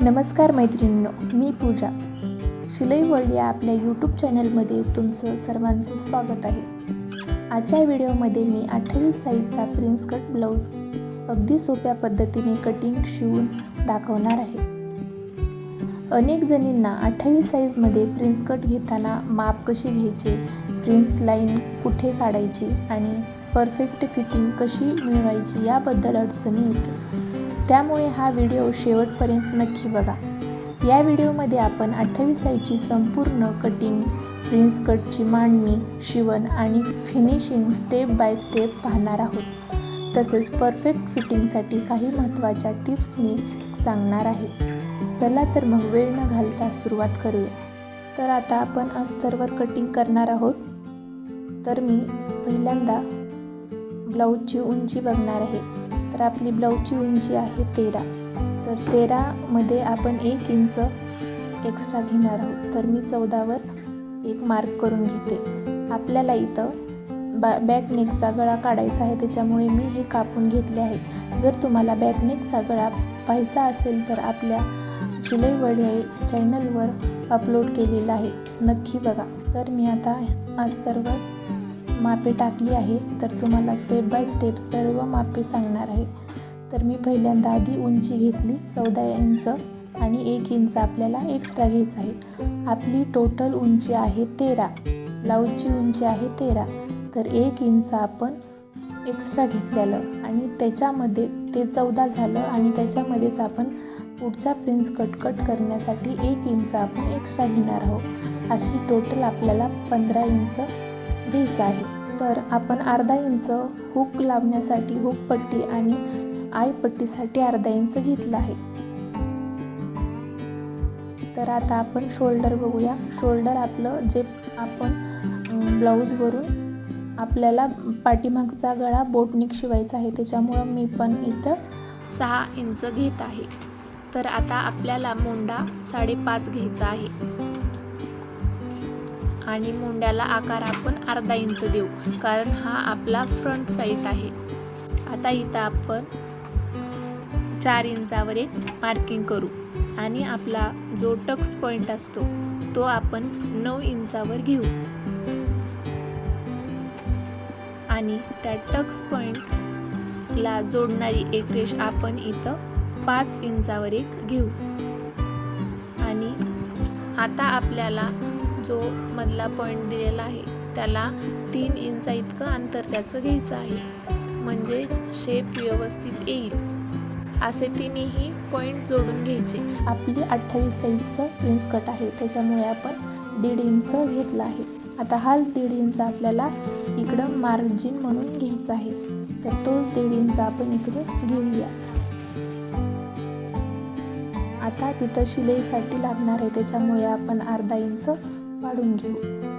नमस्कार मैत्रिणींनो, मी पूजा. शिलाई वर्ल्ड या आपल्या यूट्यूब चॅनलमध्ये तुमचं सर्वांचं स्वागत आहे. आजच्या व्हिडिओमध्ये मी 28 साईजचा प्रिन्स कट ब्लाऊज अगदी सोप्या पद्धतीने कटिंग शिवून दाखवणार आहे. अनेक जणींना 28 साईजमध्ये प्रिन्स कट घेताना माप कशी घ्यायचे, प्रिन्स लाईन कुठे काढायची आणि परफेक्ट फिटिंग कशी मिळवायची याबद्दल अडचणी येते. त्यामुळे हा व्हिडिओ शेवटपर्यंत नक्की बघा. या व्हिडिओमध्ये आपण 28 साईजची संपूर्ण कटिंग, प्रिन्स कटची मांडणी, शिवण आणि फिनिशिंग स्टेप बाय स्टेप पाहणार आहोत. तसेच परफेक्ट फिटिंगसाठी काही महत्त्वाच्या टिप्स मी सांगणार आहे. चला तर मग वेळ न घालता सुरुवात करूया. तर आता आपण अस्तरवर कटिंग करणार आहोत. तर मी पहिल्यांदा ब्लाऊजची उंची बघणार आहे. तर आपली ब्लाऊजची उंची आहे 13. तर 13मध्ये आपण 1 इंच एक्स्ट्रा घेणार आहोत. तर मी 14वर एक मार्क करून घेते. आपल्याला इथं बॅक नेकचा गळा काढायचा आहे, त्याच्यामुळे मी हे कापून घेतले आहे. जर तुम्हाला बॅक नेकचा गळा पाहायचा असेल तर आपल्या शिलाई वर्ल्ड या चॅनलवर अपलोड केलेला आहे, नक्की बघा. तर मी आता अस्तरवर मापे टाकली आहे. तर तुम्हाला स्टेप बाय स्टेप सर्व मापे सांगणार आहे. तर मी पहिल्यांदा आधी उंची घेतली 14 इंच आणि 1 इंच आपल्याला एक्स्ट्रा घ्यायचं आहे. आपली टोटल उंची आहे 13. ब्लाऊजची उंची आहे 13. तर 1 इंच आपण एक्स्ट्रा घेतलेलं आणि त्याच्यामध्ये ते 14 झालं आणि त्याच्यामध्येच आपण पुढचा प्रिन्स कट करण्यासाठी 1 इंच आपण एक्स्ट्रा घेणार आहोत. अशी टोटल आपल्याला 15 इंच घ्यायचं आहे. तर आपण अर्धा इंच हुक लावण्यासाठी हुक पट्टी आणि आय पट्टीसाठी अर्धा इंच घेतला आहे. तर आता आपण शोल्डर बघूया. शोल्डर आपलं जे आपण ब्लाऊजवरून आपल्याला पाठीमागचा गळा बोटनिक शिवायचा आहे, त्याच्यामुळं मी पण इथं 6 इंच घेत आहे. तर आता आपल्याला मोंडा 5.5 घ्यायचा आहे आणि मोंड्याला आकार आपण अर्धा इंच देऊ, कारण हा आपला फ्रंट साईड आहे. आता इथं आपण 4 इंचावर एक मार्किंग करू आणि आपला जो टक्स पॉईंट असतो तो आपण 9 इंचावर घेऊ आणि त्या टक्स पॉईंटला जोडणारी एक रेष आपण इथं 5 इंचावर एक घेऊ. आणि आता आपल्याला जो मधला पॉईंट दिलेला आहे त्याला 3 इंच इतकं अंतर त्याचं घ्यायचं आहे, म्हणजे शेप व्यवस्थित येईल. असे तिन्ही पॉईंट जोडून घ्यायचे. आपली 28 साईजचं प्रिन्स कट आहे, त्याच्यामुळे आपण 1.5 इंच घेतला आहे. आता हा 1.5 इंच आपल्याला इकडं मार्जिन म्हणून घ्यायचा आहे. तर तोच 1.5 इंच आपण इकडं घेऊया. आता तिथं शिलाईसाठी लागणार आहे, त्याच्यामुळे आपण अर्धा इंच वाढून घेऊ.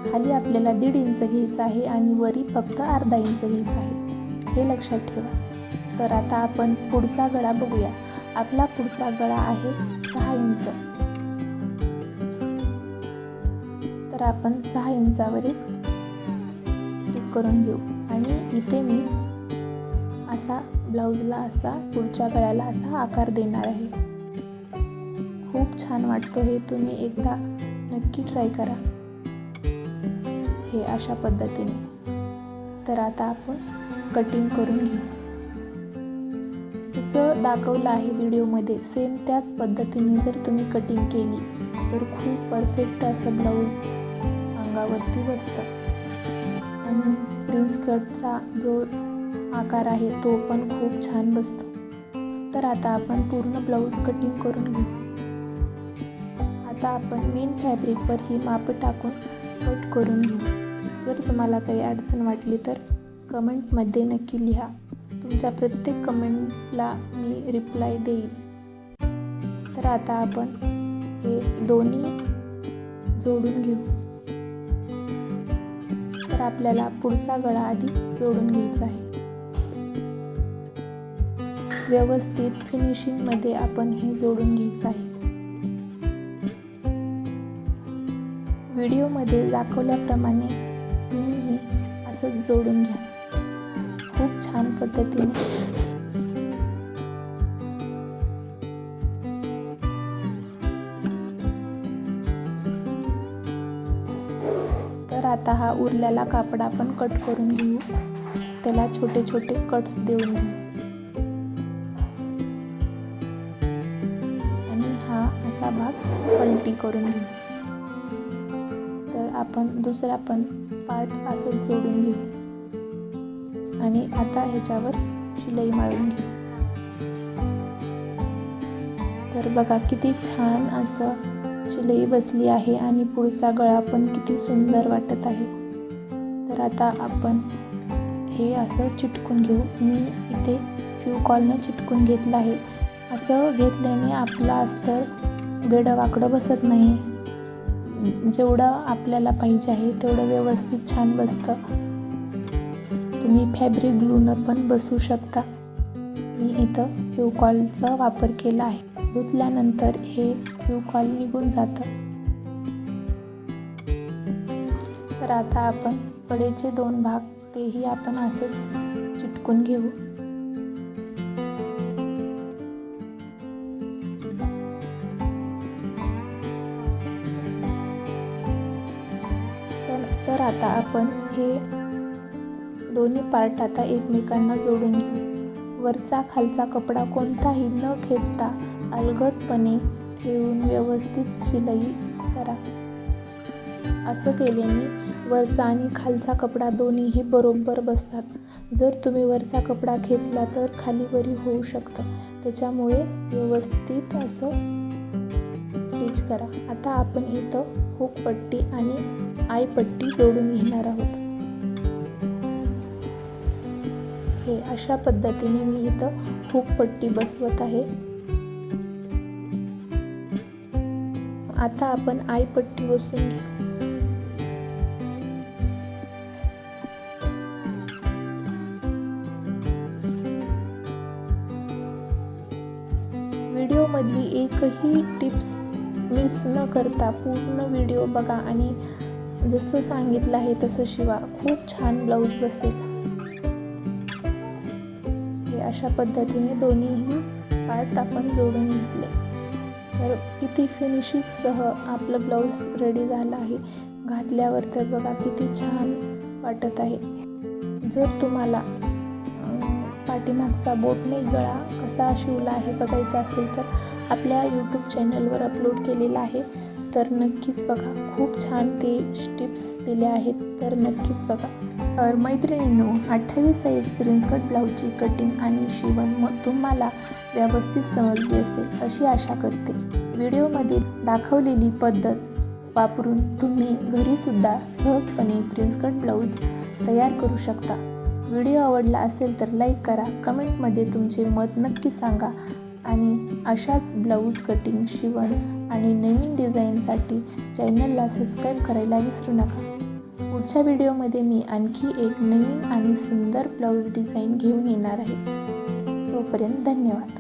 खाली आपल्याला 1.5 इंच घ्यायचं आहे आणि वरी फक्त अर्धा इंच घ्यायचं आहे, हे लक्षात ठेवा. तर आता आपण पुढचा गळा बघूया. आपला पुढचा गळा आहे 6 इंच. तर आपण 6 इंचावर एक टिक करून घेऊ आणि इथे मी असा ब्लाऊजला असा पुढच्या गळ्याला असा आकार देणार आहे. खूप छान वाटतो हे, तुम्ही एकदा नक्की ट्राय करा हे अशा पद्धतीने. तर आता आपण कटिंग करून घेऊ. जसं दाखवलं आहे व्हिडिओमध्ये सेम त्याच पद्धतीने जर तुम्ही कटिंग केली तर खूप परफेक्ट असं ब्लाऊज अंगावरती बसतं आणि प्रिन्स कटचा जो आकार आहे तो पण खूप छान बसतो. तर आता आपण पूर्ण ब्लाऊज कटिंग करून घेऊ. आता आपण मेन फॅब्रिकवर ही माप टाकून कट करून घेऊ. जर तुम्हाला काही अडचण वाटली तर कमेंटमध्ये नक्की लिहा. तुमच्या प्रत्येक कमेंटला मी रिप्लाय देईन. तर आता आपण हे दोन्ही जोडून घेऊ. तर आपल्याला पुढचा गळा आधी जोडून घ्यायचा आहे. व्यवस्थित फिनिशिंगमध्ये आपण हे जोडून घ्यायचं आहे. व्हिडिओमध्ये दाखवल्याप्रमाणे तुम्हीही असं जोडून घ्या खूप छान पद्धतीने. आता हा उरलेला कापड आपण कट करून घेऊ. त्याला छोटे छोटे कट्स देऊन घेऊ आणि हा असा भाग पलटी करून घेऊ. तर आपण दुसरा पण पार्ट असंच जोडून घेऊ आणि आता ह्याच्यावर शिलाई मारून घेऊ. तर बघा किती छान असं शिलाई बसली आहे आणि पुढचा गळा पण किती सुंदर वाटत आहे. तर आता आपण हे असं चिटकून घेऊ. मी इथे फेविकॉलनं चिटकून घेतलं आहे. असं घेतल्याने आपलं अस्तर वेडं-वाकडं बसत नाही. जेवढं आपल्याला पाहिजे आहे तेवढं व्यवस्थित छान बसतं. तुम्ही फॅब्रिक ग्लूनं पण बसवू शकता. मी इथं फेविकॉलचा वापर केला आहे. धुतल्यानंतर हे फेविकॉल निघून जातं. तर आता आपण कडेचे 2 भाग तेही आपण असंच चिटकून घेऊ. तर आता आपण हे दोन्ही पार्ट आता एकमेकांना जोडून घेऊ. वरचा खालचा कपडा कोणताही न खेचता अलगदपणे ठेवून व्यवस्थित शिलाई करा. असं केल्याने वरचा आणि खालचा कपडा दोन्हीही बरोबर बसतात. जर तुम्ही वरचा कपडा खेचला तर खालीवरी होऊ शकतं. त्याच्यामुळे व्यवस्थित असं स्टिच करा. आता आपण इथं हुक पट्टी आणि आय पट्टी जोडून घेणार आहोत. हे अशा पद्धतीने मी इथं हुक पट्टी बसवत आहे. आता आपण आय पट्टी बसवून घेऊ. व्हिडिओमधली एकही टिप्स मिस न करता पूर्ण व्हिडिओ बघा आणि जसं सांगितलं आहे तसं शिवा. खूप छान ब्लाऊज बसेल. हे अशा पद्धतीने दोन्हीही पार्ट आपण जोडून घेतले. तर किती फिनिशिंगसह आपलं ब्लाऊज रेडी झालं आहे. घातल्यावर तर बघा किती छान वाटत आहे. जर तुम्हाला पाठीमागचा बोटनेक गळा कसा शिवला आहे बघायचा असेल तर आपल्या यूट्यूब चॅनलवर अपलोड केलेला आहे. तर नक्कीच बघा. खूप छान ते टिप्स दिल्या आहेत. तर नक्कीच बघा. तर मैत्रिणींनो, 28 साईज प्रिन्स कट ब्लाऊजची कटिंग आणि शिवण तुम्हाला व्यवस्थित समजली असेल अशी आशा करते. व्हिडिओमध्ये दाखवलेली पद्धत वापरून तुम्ही घरीसुद्धा सहजपणे प्रिन्स कट ब्लाऊज तयार करू शकता. व्हिडिओ आवडला असेल तर लाईक करा. कमेंटमध्ये तुमचे मत नक्की सांगा आणि अशाच ब्लाऊज कटिंग, शिवण आणि नवीन डिझाईनसाठी चॅनलला सबस्क्राईब करायला विसरू नका. पुढच्या व्हिडिओमध्ये मी आणखी एक नवीन आणि सुंदर ब्लाऊज डिझाईन घेऊन येणार आहे. तोपर्यंत धन्यवाद.